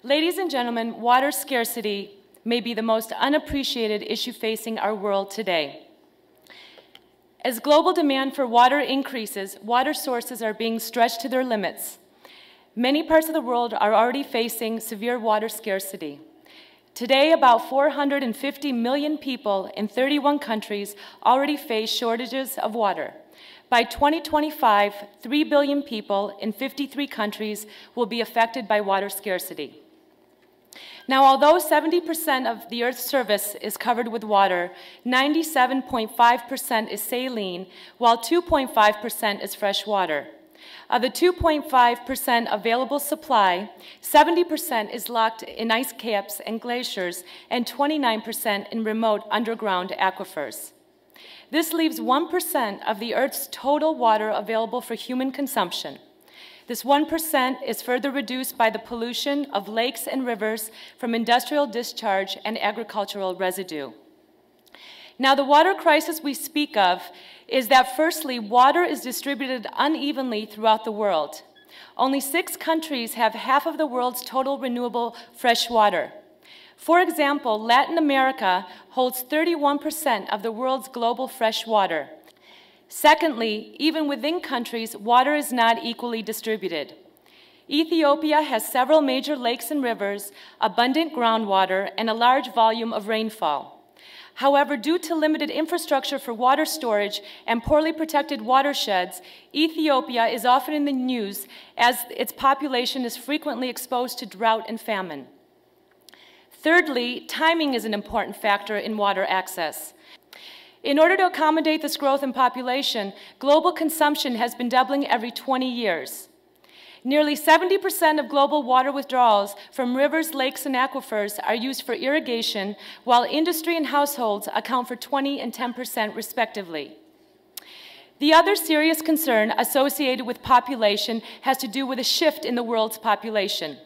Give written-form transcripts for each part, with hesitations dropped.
Ladies and gentlemen, water scarcity may be the most unappreciated issue facing our world today. As global demand for water increases, water sources are being stretched to their limits. Many parts of the world are already facing severe water scarcity. Today, about 450 million people in 31 countries already face shortages of water. By 2025, 3 billion people in 53 countries will be affected by water scarcity. Now, although 70% of the Earth's surface is covered with water, 97.5% is saline, while 2.5% is fresh water. Of the 2.5% available supply, 70% is locked in ice caps and glaciers, and 29% in remote underground aquifers. This leaves 1% of the Earth's total water available for human consumption. This 1% is further reduced by the pollution of lakes and rivers from industrial discharge and agricultural residue. Now, the water crisis we speak of is that, firstly, water is distributed unevenly throughout the world. Only 6 countries have half of the world's total renewable fresh water. For example, Latin America holds 31% of the world's global fresh water. Secondly, even within countries, water is not equally distributed. Ethiopia has several major lakes and rivers, abundant groundwater, and a large volume of rainfall. However, due to limited infrastructure for water storage and poorly protected watersheds, Ethiopia is often in the news as its population is frequently exposed to drought and famine. Thirdly, timing is an important factor in water access. In order to accommodate this growth in population, global consumption has been doubling every 20 years. Nearly 70% of global water withdrawals from rivers, lakes, and aquifers are used for irrigation, while industry and households account for 20% and 10% respectively. The other serious concern associated with population has to do with a shift in the world's population.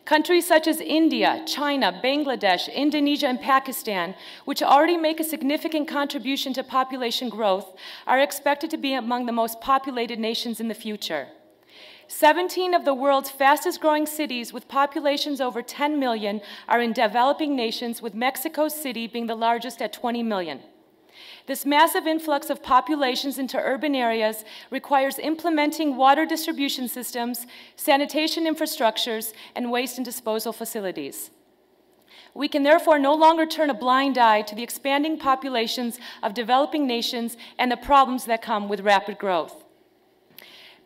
Countries such as India, China, Bangladesh, Indonesia, and Pakistan, which already make a significant contribution to population growth, are expected to be among the most populated nations in the future. 17 of the world's fastest-growing cities with populations over 10 million are in developing nations, with Mexico City being the largest at 20 million. This massive influx of populations into urban areas requires implementing water distribution systems, sanitation infrastructures, and waste and disposal facilities. We can therefore no longer turn a blind eye to the expanding populations of developing nations and the problems that come with rapid growth.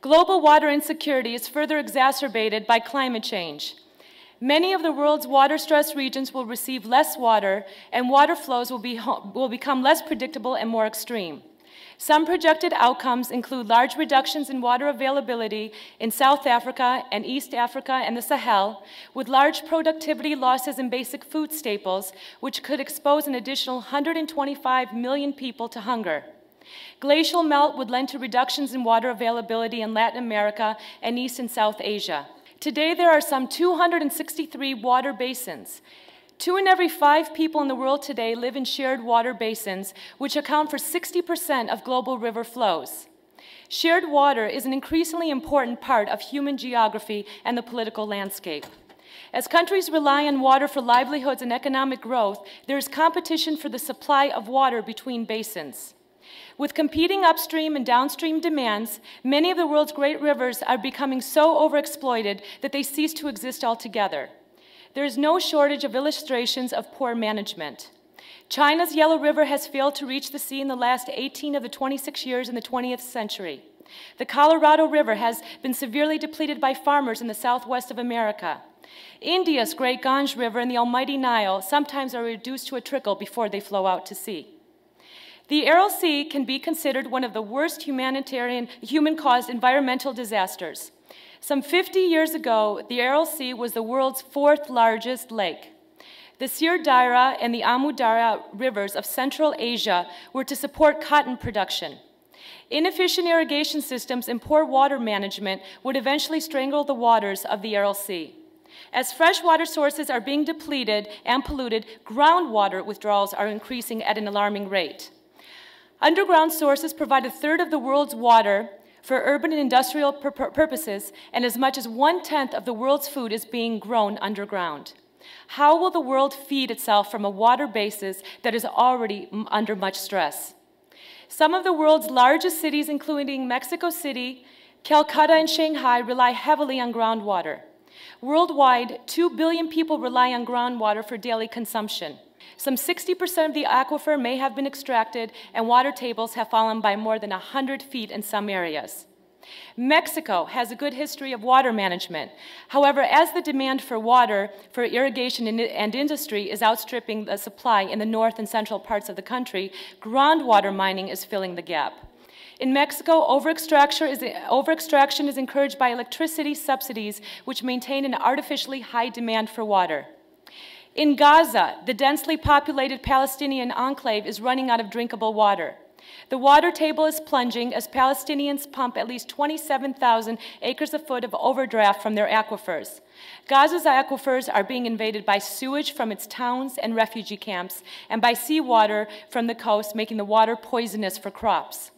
Global water insecurity is further exacerbated by climate change. Many of the world's water-stressed regions will receive less water, and water flows will become less predictable and more extreme. Some projected outcomes include large reductions in water availability in South Africa and East Africa and the Sahel, with large productivity losses in basic food staples, which could expose an additional 125 million people to hunger. Glacial melt would lend to reductions in water availability in Latin America and East and South Asia. Today, there are some 263 water basins. 2 in every 5 people in the world today live in shared water basins, which account for 60% of global river flows. Shared water is an increasingly important part of human geography and the political landscape. As countries rely on water for livelihoods and economic growth, there is competition for the supply of water between basins. With competing upstream and downstream demands, many of the world's great rivers are becoming so overexploited that they cease to exist altogether. There is no shortage of illustrations of poor management. China's Yellow River has failed to reach the sea in the last 18 of the 26 years in the 20th century. The Colorado River has been severely depleted by farmers in the southwest of America. India's Great Ganges River and the almighty Nile sometimes are reduced to a trickle before they flow out to sea. The Aral Sea can be considered one of the worst human-caused environmental disasters. Some 50 years ago, the Aral Sea was the world's 4th largest lake. The Sir Darya and the Amu Darya rivers of Central Asia were to support cotton production. Inefficient irrigation systems and poor water management would eventually strangle the waters of the Aral Sea. As freshwater sources are being depleted and polluted, groundwater withdrawals are increasing at an alarming rate. Underground sources provide 1/3 of the world's water for urban and industrial purposes, and as much as 1/10 of the world's food is being grown underground. How will the world feed itself from a water basis that is already under much stress? Some of the world's largest cities, including Mexico City, Calcutta, and Shanghai, rely heavily on groundwater. Worldwide, 2 billion people rely on groundwater for daily consumption. Some 60% of the aquifer may have been extracted, and water tables have fallen by more than 100 feet in some areas. Mexico has a good history of water management. However, as the demand for water for irrigation and industry is outstripping the supply in the north and central parts of the country, groundwater mining is filling the gap. In Mexico, overextraction is encouraged by electricity subsidies, which maintain an artificially high demand for water. In Gaza, the densely populated Palestinian enclave is running out of drinkable water. The water table is plunging as Palestinians pump at least 27,000 acres a foot of overdraft from their aquifers. Gaza's aquifers are being invaded by sewage from its towns and refugee camps, and by seawater from the coast, making the water poisonous for crops.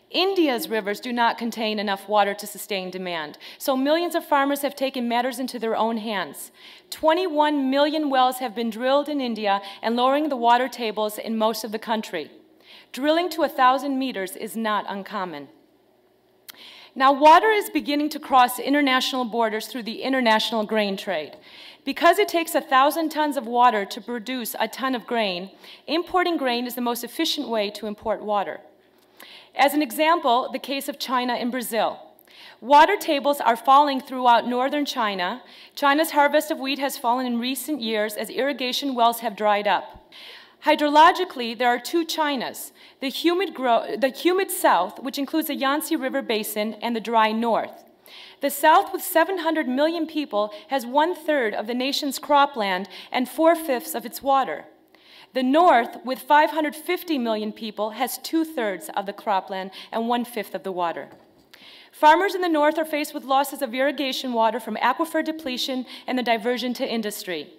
India's rivers do not contain enough water to sustain demand, so millions of farmers have taken matters into their own hands. 21 million wells have been drilled in India and lowering the water tables in most of the country. Drilling to 1,000 meters is not uncommon. Now, water is beginning to cross international borders through the international grain trade. Because it takes 1,000 tons of water to produce a ton of grain, importing grain is the most efficient way to import water. As an example, the case of China and Brazil. Water tables are falling throughout northern China. China's harvest of wheat has fallen in recent years as irrigation wells have dried up. Hydrologically, there are two Chinas, the humid south, which includes the Yangtze River Basin, and the dry north. The south, with 700 million people, has 1/3 of the nation's cropland and 4/5 of its water. The north, with 550 million people, has 2/3 of the cropland and 1/5 of the water. Farmers in the north are faced with losses of irrigation water from aquifer depletion and the diversion to industry.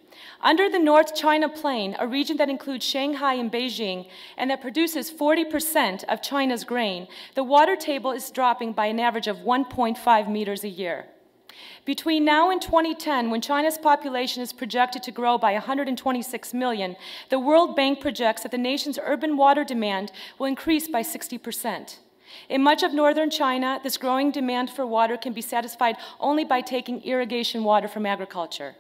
Under the North China Plain, a region that includes Shanghai and Beijing, and that produces 40% of China's grain, the water table is dropping by an average of 1.5 meters a year. Between now and 2010, when China's population is projected to grow by 126 million, the World Bank projects that the nation's urban water demand will increase by 60%. In much of northern China, this growing demand for water can be satisfied only by taking irrigation water from agriculture.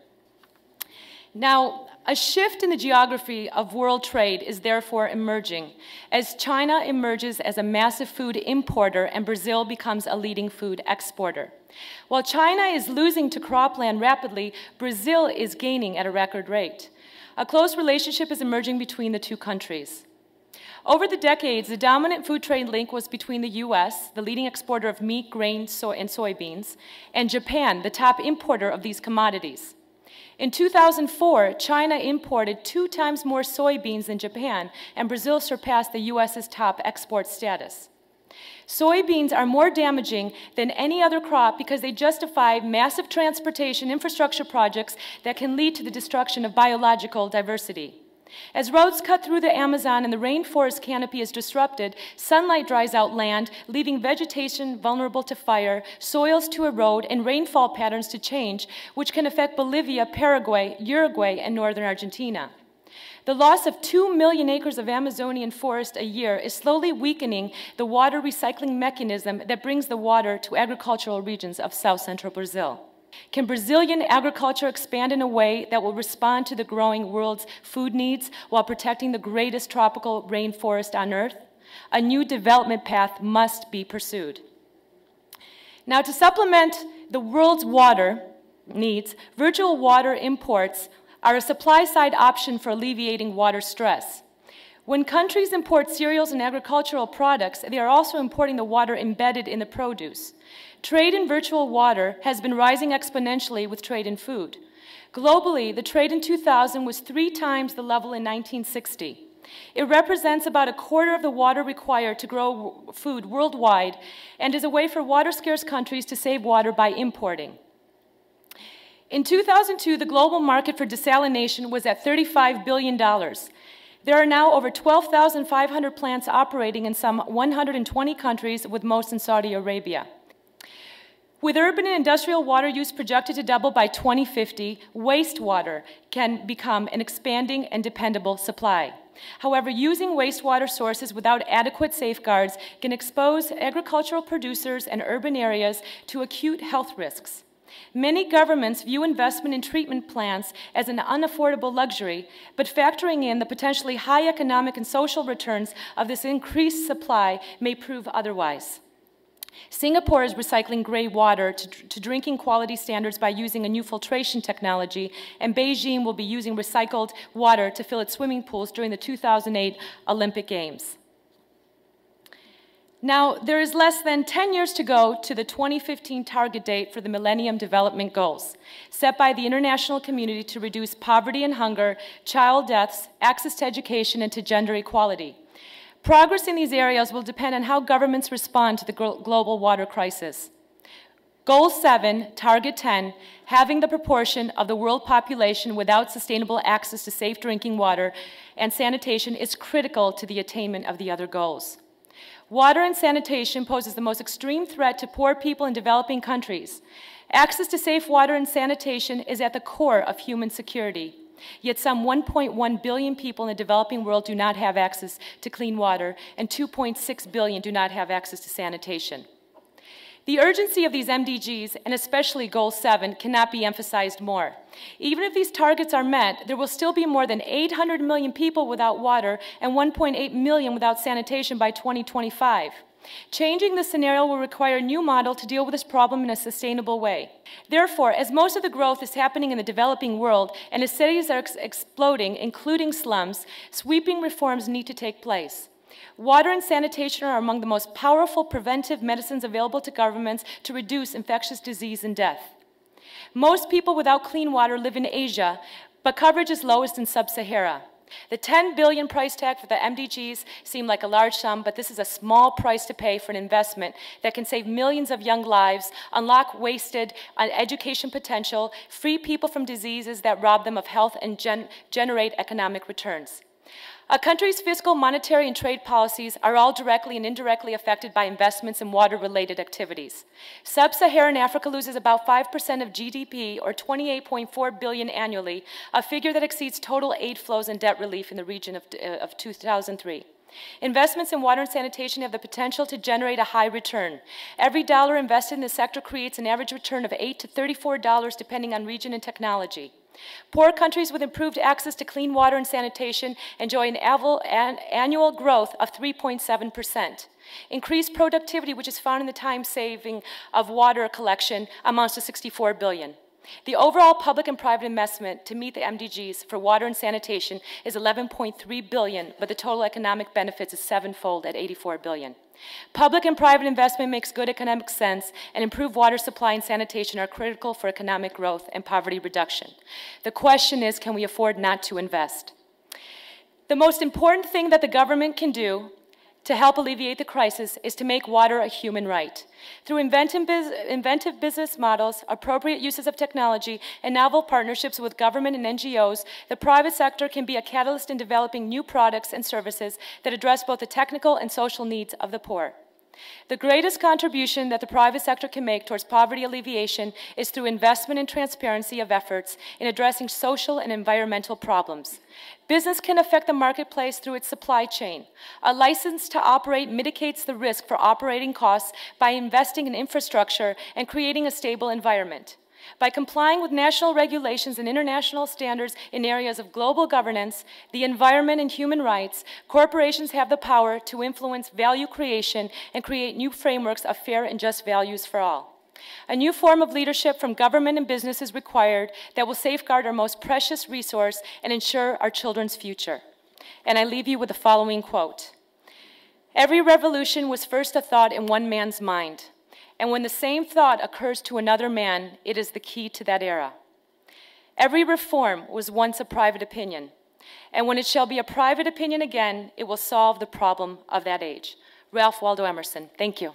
Now, a shift in the geography of world trade is therefore emerging as China emerges as a massive food importer and Brazil becomes a leading food exporter. While China is losing to cropland rapidly, Brazil is gaining at a record rate. A close relationship is emerging between the two countries. Over the decades, the dominant food trade link was between the U.S., the leading exporter of meat, grain, and soybeans, and Japan, the top importer of these commodities. In 2004, China imported 2 times more soybeans than Japan, and Brazil surpassed the U.S.'s top export status. Soybeans are more damaging than any other crop because they justify massive transportation infrastructure projects that can lead to the destruction of biological diversity. As roads cut through the Amazon and the rainforest canopy is disrupted, sunlight dries out land, leaving vegetation vulnerable to fire, soils to erode, and rainfall patterns to change, which can affect Bolivia, Paraguay, Uruguay, and northern Argentina. The loss of 2 million acres of Amazonian forest a year is slowly weakening the water recycling mechanism that brings the water to agricultural regions of south-central Brazil. Can Brazilian agriculture expand in a way that will respond to the growing world's food needs while protecting the greatest tropical rainforest on Earth? A new development path must be pursued. Now, to supplement the world's water needs, virtual water imports are a supply-side option for alleviating water stress. When countries import cereals and agricultural products, they are also importing the water embedded in the produce. Trade in virtual water has been rising exponentially with trade in food. Globally, the trade in 2000 was 3 times the level in 1960. It represents about 1/4 of the water required to grow food worldwide and is a way for water-scarce countries to save water by importing. In 2002, the global market for desalination was at $35 billion. There are now over 12,500 plants operating in some 120 countries, with most in Saudi Arabia. With urban and industrial water use projected to double by 2050, wastewater can become an expanding and dependable supply. However, using wastewater sources without adequate safeguards can expose agricultural producers and urban areas to acute health risks. Many governments view investment in treatment plants as an unaffordable luxury, but factoring in the potentially high economic and social returns of this increased supply may prove otherwise. Singapore is recycling gray water to drinking quality standards by using a new filtration technology, and Beijing will be using recycled water to fill its swimming pools during the 2008 Olympic Games. Now, there is less than 10 years to go to the 2015 target date for the Millennium Development Goals, set by the international community to reduce poverty and hunger, child deaths, access to education, and to gender equality. Progress in these areas will depend on how governments respond to the global water crisis. Goal 7, Target 10, having the proportion of the world population without sustainable access to safe drinking water and sanitation is critical to the attainment of the other goals. Water and sanitation poses the most extreme threat to poor people in developing countries. Access to safe water and sanitation is at the core of human security. Yet some 1.1 billion people in the developing world do not have access to clean water, and 2.6 billion do not have access to sanitation. The urgency of these MDGs, and especially Goal 7, cannot be emphasized more. Even if these targets are met, there will still be more than 800 million people without water and 1.8 million without sanitation by 2025. Changing the scenario will require a new model to deal with this problem in a sustainable way. Therefore, as most of the growth is happening in the developing world and as cities are exploding, including slums, sweeping reforms need to take place. Water and sanitation are among the most powerful preventive medicines available to governments to reduce infectious disease and death. Most people without clean water live in Asia, but coverage is lowest in Sub-Sahara. The $10 billion price tag for the MDGs seem like a large sum, but this is a small price to pay for an investment that can save millions of young lives, unlock wasted education potential, free people from diseases that rob them of health, and generate economic returns. A country's fiscal, monetary, and trade policies are all directly and indirectly affected by investments in water-related activities. Sub-Saharan Africa loses about 5% of GDP, or $28.4 billion annually, a figure that exceeds total aid flows and debt relief in the region of 2003. Investments in water and sanitation have the potential to generate a high return. Every dollar invested in this sector creates an average return of $8 to $34 depending on region and technology. Poor countries with improved access to clean water and sanitation enjoy an annual growth of 3.7%. Increased productivity, which is found in the time saving of water collection, amounts to $64 billion. The overall public and private investment to meet the MDGs for water and sanitation is $11.3 billion, but the total economic benefits is sevenfold at $84 billion. Public and private investment makes good economic sense, and improved water supply and sanitation are critical for economic growth and poverty reduction. The question is, can we afford not to invest? The most important thing that the government can do to help alleviate the crisis is to make water a human right. Through inventive business models, appropriate uses of technology, and novel partnerships with government and NGOs, the private sector can be a catalyst in developing new products and services that address both the technical and social needs of the poor. The greatest contribution that the private sector can make towards poverty alleviation is through investment and transparency of efforts in addressing social and environmental problems. Business can affect the marketplace through its supply chain. A license to operate mitigates the risk for operating costs by investing in infrastructure and creating a stable environment. By complying with national regulations and international standards in areas of global governance, the environment, and human rights, corporations have the power to influence value creation and create new frameworks of fair and just values for all. A new form of leadership from government and business is required that will safeguard our most precious resource and ensure our children's future. And I leave you with the following quote: "Every revolution was first a thought in one man's mind. And when the same thought occurs to another man, it is the key to that era. Every reform was once a private opinion, and when it shall be a private opinion again, it will solve the problem of that age." Ralph Waldo Emerson. Thank you.